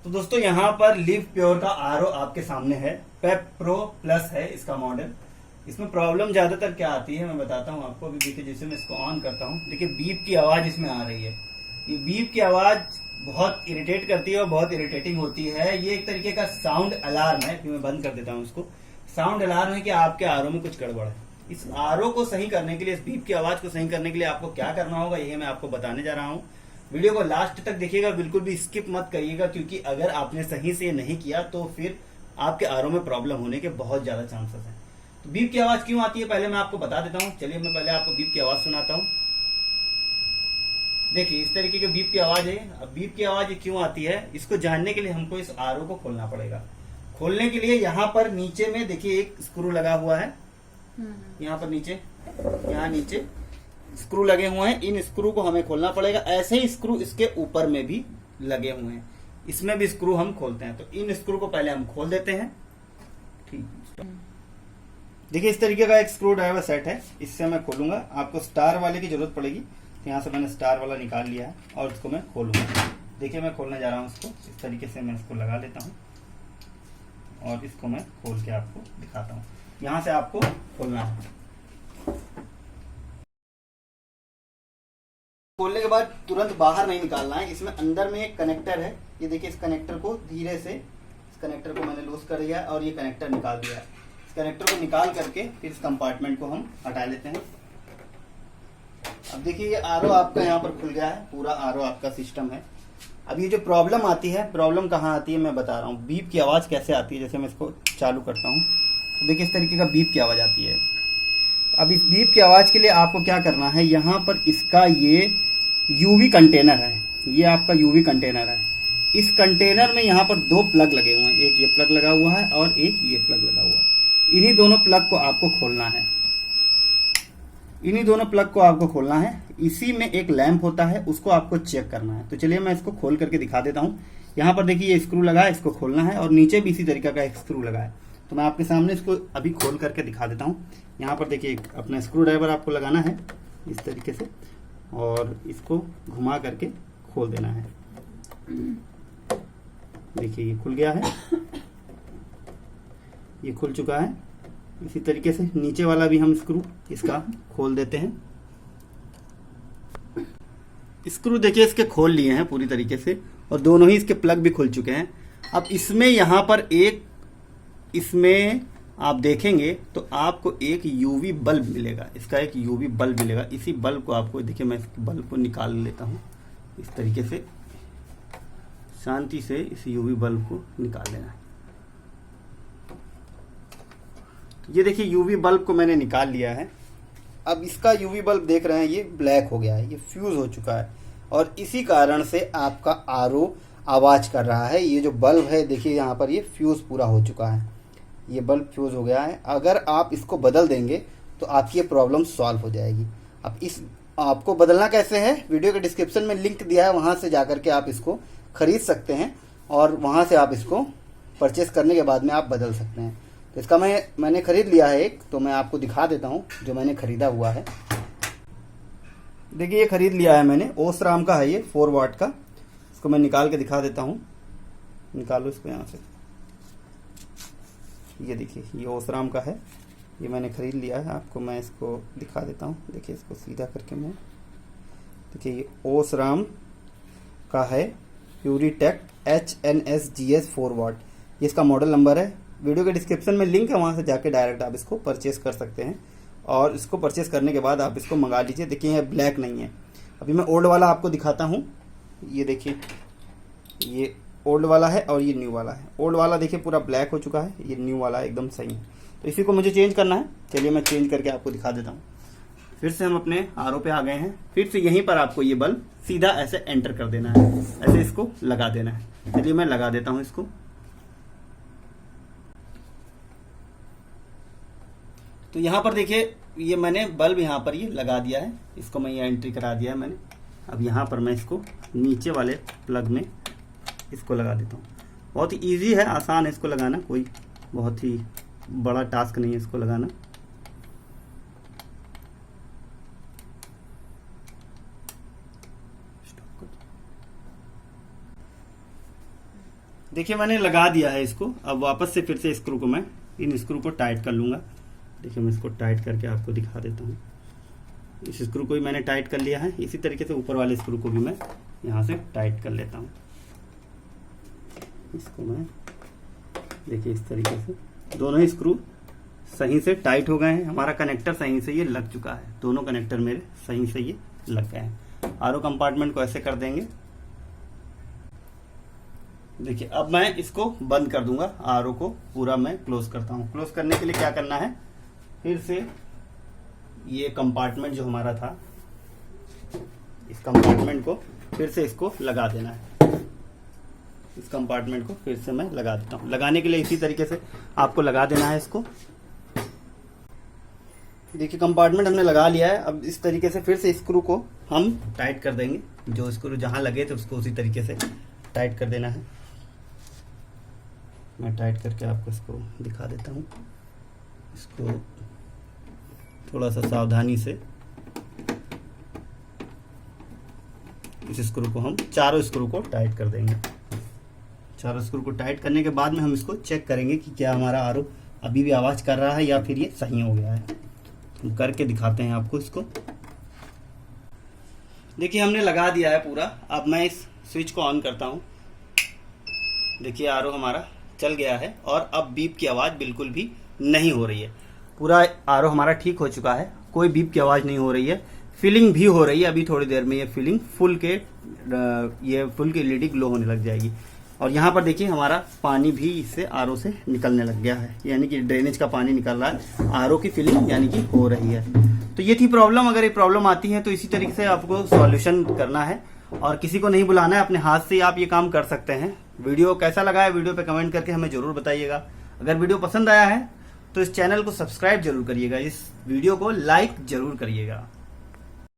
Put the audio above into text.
तो दोस्तों यहाँ पर लिव प्योर का आरओ आपके सामने है। पेप प्रो प्लस है इसका मॉडल। इसमें प्रॉब्लम ज्यादातर क्या आती है मैं बताता हूँ आपको। अभी देखिए जैसे मैं इसको ऑन करता हूँ, देखिए बीप की आवाज इसमें आ रही है। ये बीप की आवाज बहुत इरिटेट करती है और बहुत इरिटेटिंग होती है। ये एक तरीके का साउंड अलार्म है। मैं बंद कर देता हूँ इसको। साउंड अलार्म है कि आपके आरओ में कुछ गड़बड़ है। इस आरओ को सही करने के लिए, इस बीप की आवाज को सही करने के लिए आपको क्या करना होगा, ये मैं आपको बताने जा रहा हूँ। वीडियो को लास्ट तक देखिएगा, बिल्कुल भी स्किप मत करिएगा, क्योंकि अगर आपने सही से नहीं किया तो फिर आपके आरओ में प्रॉब्लम होने के बहुत ज्यादा चांसेस हैं। तो बीप की आवाज क्यों आती है पहले मैं आपको बता देता हूँ। चलिए मैं पहले आपको बीप की आवाज सुनाता हूँ। देखिए इस तरीके की बीप की आवाज है। अब बीप की आवाज क्यों आती है, इसको जानने के लिए हमको इस आरओ को खोलना पड़ेगा। खोलने के लिए यहाँ पर नीचे में देखिए एक स्क्रू लगा हुआ है। यहाँ पर नीचे, यहाँ नीचे स्क्रू लगे हुए हैं। इन स्क्रू को हमें खोलना पड़ेगा। ऐसे ही स्क्रू इसके ऊपर में भी लगे हुए हैं, इसमें भी स्क्रू हम खोलते हैं। तो इन स्क्रू को पहले हम खोल देते हैं। ठीक, देखिए इस तरीके का एक स्क्रू ड्राइवर सेट है। इससे मैं खोलूंगा। आपको स्टार वाले की जरूरत पड़ेगी। तो यहाँ से मैंने स्टार वाला निकाल लिया है और इसको मैं खोलूंगा। देखिए मैं खोलने जा रहा हूँ इसको। इस तरीके से मैं इसको लगा लेता हूँ और इसको मैं खोल के आपको दिखाता हूँ। यहाँ से आपको खोलना है। खोलने के बाद तुरंत बाहर नहीं निकालना है। इसमें अंदर में एक कनेक्टर है। ये देखिए इस कनेक्टर को धीरे से, इस कनेक्टर को मैंने लूज कर दिया है और ये कनेक्टर निकाल दिया है। इस कनेक्टर को निकाल करके फिर इस कंपार्टमेंट को हम हटा लेते हैं। अब देखिए ये आरओ आपका यहाँ पर खुल गया है। पूरा आरओ आपका सिस्टम है। अब ये जो प्रॉब्लम आती है, प्रॉब्लम कहाँ आती है मैं बता रहा हूँ। बीप की आवाज कैसे आती है, जैसे मैं इसको चालू करता हूँ तो देखिए इस तरीके का बीप की आवाज आती है। अब इस बीप की आवाज के लिए आपको क्या करना है, यहाँ पर इसका ये यूवी कंटेनर है। ये आपका यूवी कंटेनर है। इस कंटेनर में यहाँ पर दो प्लग लगे हुए हैं। एक ये प्लग लगा हुआ है और एक ये प्लग लगा हुआ है। इन्हीं दोनों प्लग को आपको खोलना है। इन्हीं दोनों प्लग को आपको खोलना है। इसी में एक लैंप होता है, उसको आपको चेक करना है। तो चलिए मैं इसको खोल करके दिखा देता हूँ। यहाँ पर देखिए ये स्क्रू लगा है, इसको खोलना है और नीचे भी इसी तरीके का एक स्क्रू लगा है। तो मैं आपके सामने इसको अभी खोल करके दिखा देता हूँ। यहाँ पर देखिए अपना स्क्रू ड्राइवर आपको लगाना है इस तरीके से और इसको घुमा करके खोल देना है। देखिए ये खुल गया है, ये खुल चुका है। इसी तरीके से नीचे वाला भी हम स्क्रू इसका खोल देते हैं। स्क्रू देखिए इसके खोल लिए हैं पूरी तरीके से और दोनों ही इसके प्लग भी खुल चुके हैं। अब इसमें यहाँ पर एक, इसमें आप देखेंगे तो आपको एक यूवी बल्ब मिलेगा। इसका एक यूवी बल्ब मिलेगा। इसी बल्ब को आपको, देखिए मैं इस बल्ब को निकाल लेता हूँ। इस तरीके से शांति से इस यूवी बल्ब को निकाल लेना है। ये देखिए यूवी बल्ब को मैंने निकाल लिया है। अब इसका यूवी बल्ब देख रहे हैं ये ब्लैक हो गया है, ये फ्यूज हो चुका है और इसी कारण से आपका आरओ आवाज कर रहा है। ये जो बल्ब है देखिए यहाँ पर ये फ्यूज पूरा हो चुका है। ये बल्ब फ्यूज हो गया है। अगर आप इसको बदल देंगे तो आपकी ये प्रॉब्लम सॉल्व हो जाएगी। अब इस आपको बदलना कैसे है, वीडियो के डिस्क्रिप्शन में लिंक दिया है, वहाँ से जाकर के आप इसको खरीद सकते हैं और वहाँ से आप इसको परचेस करने के बाद में आप बदल सकते हैं। तो इसका मैंने खरीद लिया है एक, तो मैं आपको दिखा देता हूँ जो मैंने खरीदा हुआ है। देखिए ये खरीद लिया है मैंने, ओसराम का है ये 4 वाट का। इसको मैं निकाल के दिखा देता हूँ। निकालो इसको यहाँ से। ये देखिए ये ओसराम का है, ये मैंने खरीद लिया है। आपको मैं इसको दिखा देता हूँ। देखिए इसको सीधा करके मैं, देखिए ये ओसराम का है प्यूरीटेक HNS-GS 4 वाट। ये इसका मॉडल नंबर है। वीडियो के डिस्क्रिप्शन में लिंक है, वहाँ से जाके डायरेक्ट आप इसको परचेस कर सकते हैं और इसको परचेस करने के बाद आप इसको मंगा लीजिए। देखिए ये ब्लैक नहीं है। अभी मैं ओल्ड वाला आपको दिखाता हूँ। ये देखिए ये ओल्ड वाला है और ये न्यू वाला है। ओल्ड वाला देखिए पूरा ब्लैक हो चुका है, ये न्यू वाला एकदम सही है। तो इसी को मुझे चेंज करना है। चलिए मैं चेंज करके आपको दिखा देता हूँ। फिर से हम अपने आरओ पे आ गए हैं। फिर से यहीं पर आपको ये बल्ब सीधा ऐसे एंटर कर देना है, ऐसे इसको लगा देना है। चलिए मैं लगा देता हूँ इसको। तो यहाँ पर देखिए ये मैंने बल्ब यहाँ पर ये लगा दिया है। इसको मैं ये एंट्री करा दिया है मैंने। अब यहाँ पर मैं इसको नीचे वाले प्लग में इसको लगा देता हूँ। बहुत ही ईजी है, आसान है इसको लगाना, कोई बहुत ही बड़ा टास्क नहीं है इसको लगाना। देखिए मैंने लगा दिया है इसको। अब वापस से फिर से स्क्रू को मैं इन स्क्रू को टाइट कर लूँगा। देखिए मैं इसको टाइट करके आपको दिखा देता हूँ। इस स्क्रू को भी मैंने टाइट कर लिया है। इसी तरीके से ऊपर वाले स्क्रू को भी मैं यहाँ से टाइट कर लेता हूँ। इसको मैं देखिए इस तरीके से दोनों ही स्क्रू सही से टाइट हो गए हैं। हमारा कनेक्टर सही से ये लग चुका है। दोनों कनेक्टर मेरे सही से ये लग गए हैं। आरओ कंपार्टमेंट को ऐसे कर देंगे। देखिए अब मैं इसको बंद कर दूंगा। आरओ को पूरा मैं क्लोज करता हूँ। क्लोज करने के लिए क्या करना है, फिर से ये कंपार्टमेंट जो हमारा था, इस कंपार्टमेंट को फिर से इसको लगा देना है। इस कंपार्टमेंट को फिर से मैं लगा देता हूँ। लगाने के लिए इसी तरीके से आपको लगा देना है इसको। देखिए कंपार्टमेंट हमने लगा लिया है। अब इस तरीके से फिर से स्क्रू को हम टाइट कर देंगे। जो स्क्रू जहां लगे थे उसको उसी तरीके से टाइट कर देना है। मैं टाइट करके आपको इसको दिखा देता हूँ। इसको थोड़ा सा सावधानी से इस स्क्रू को हम चारों स्क्रू को टाइट कर देंगे। चारों स्क्रू को टाइट करने के बाद में हम इसको चेक करेंगे कि क्या हमारा आरओ अभी भी आवाज़ कर रहा है या फिर ये सही हो गया है। हम करके दिखाते हैं आपको इसको। देखिए हमने लगा दिया है पूरा। अब मैं इस स्विच को ऑन करता हूँ। देखिए आरओ हमारा चल गया है और अब बीप की आवाज़ बिल्कुल भी नहीं हो रही है। पूरा आरओ हमारा ठीक हो चुका है। कोई बीप की आवाज़ नहीं हो रही है। फिलिंग भी हो रही है। अभी थोड़ी देर में ये फिलिंग फुल की एलईडी ग्लो होने लग जाएगी। और यहाँ पर देखिए हमारा पानी भी इससे आरओ से निकलने लग गया है, यानी कि ड्रेनेज का पानी निकल रहा है। आरओ की फिलिंग यानी कि हो रही है। तो ये थी प्रॉब्लम। अगर ये प्रॉब्लम आती है तो इसी तरीके से आपको सॉल्यूशन करना है और किसी को नहीं बुलाना है। अपने हाथ से आप ये काम कर सकते हैं। वीडियो कैसा लगा है वीडियो पे कमेंट करके हमें जरूर बताइएगा। अगर वीडियो पसंद आया है तो इस चैनल को सब्सक्राइब जरूर करिएगा। इस वीडियो को लाइक जरूर करिएगा।